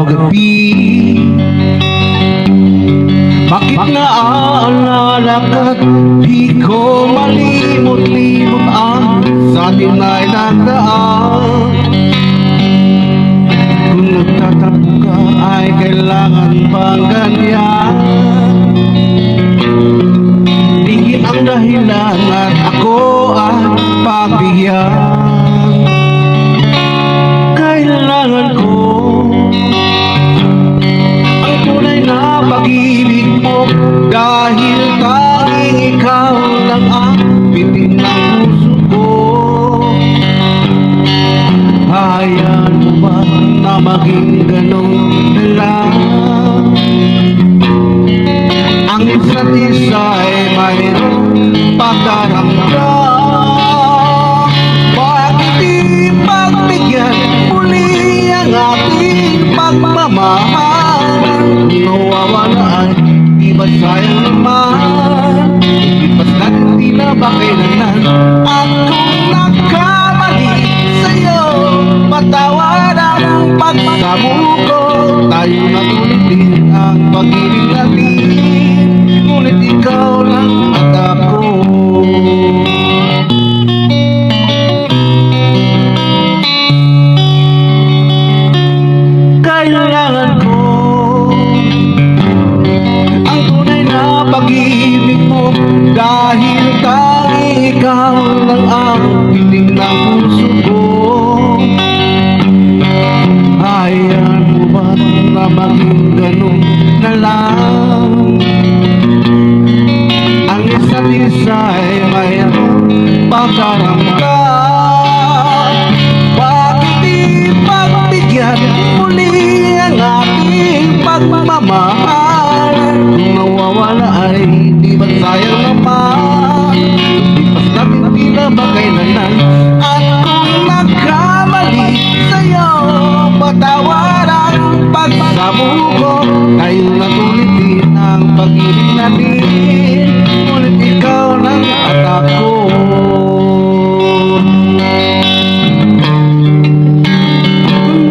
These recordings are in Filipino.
araw gabi. Bakit naaalala ka't di ko malimot-limot ang sa atin ay nagdaan? Kung nagtatampo ka ay kailangan bang ganyan? Tingin ang dahilan at ako ay pagbigyan. Kailangan ko ang tunay na pag-ibig mo, dahil tanging ikaw lang ang bitin ng puso ko. Hayaan mo ba na maging ganun na lang? Ang isa't isa ay mayroong pagdaramdam. Bakit di pagbigyan muli ang ating pagmamahal? Nawawala ay di ba sayang naman? Ipas natin di na ba kailangan? At kung nagkamali sa'yo, patawad ang pagsabuko. Tayo na ulitin ang pag-ibig natin, ngunit ikaw lang at ako. Kailangan ko ang tunay na pag-ibig mo, dahil tanging ikaw lang ang piling ng puso ko. Hayaan mo ba na maging ganun na lang? Ang isa't isa ay mayroong pagkaramdam. Bakit di pagbigyan muli ang ating pagmamahal? Kung nawawala ay di ba sayang naman? Ipas natin di na ba kailangan? At kung nagkamali sa'yo, patawad ang pagsabuko. Tayo na ulitin ang pag-ibig natin, ngunit ikaw lang at ako.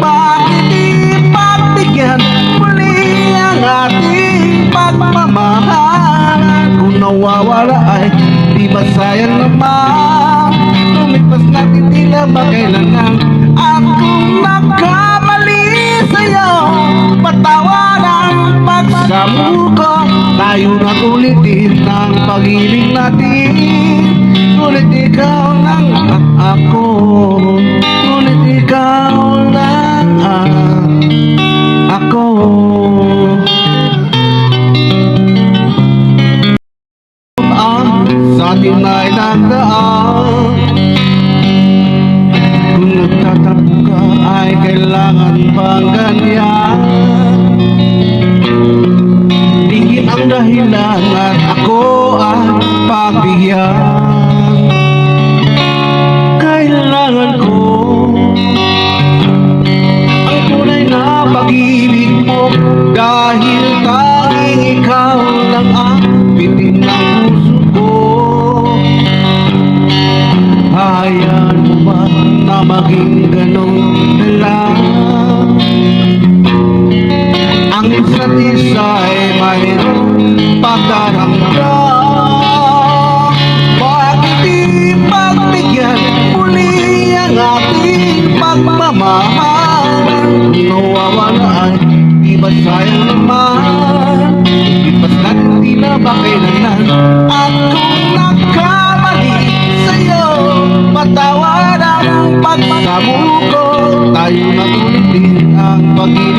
Bakit di pagbigyan muli ang ating pagmamahal? Kung nawawala ay di ba sayang naman? Lumipas natin di na ba kailangan? At kung nagkamali sa'yo, patawad ang pagsabuko. Tayo na ulitin ang pag-ibig natin, ngunit ikaw lang at ako. Ngunit ikaw lang at ako. Sa atin ay nagdaan. Kung nagtatampo ka ay kailangan bang ganyan? Tingin ang dahilan at ako ay pagbigyan. Kailangan ko ang tunay na pag-ibig mo, dahil tanging ikaw lang ang bitin ng puso ko. Hayaan mo ba na maging ganun na lang? Ang isa't isa ay mayroong pagdaramdam. Bakit di pagbigyan muli ang ating pagmamahal? Nawawala ay di ba sayang naman? Ipas natin di na ba kailangan? At kung nagkamali sa'yo, patawad ang pagsabuko. Tayo na ulitin ang pag-ibig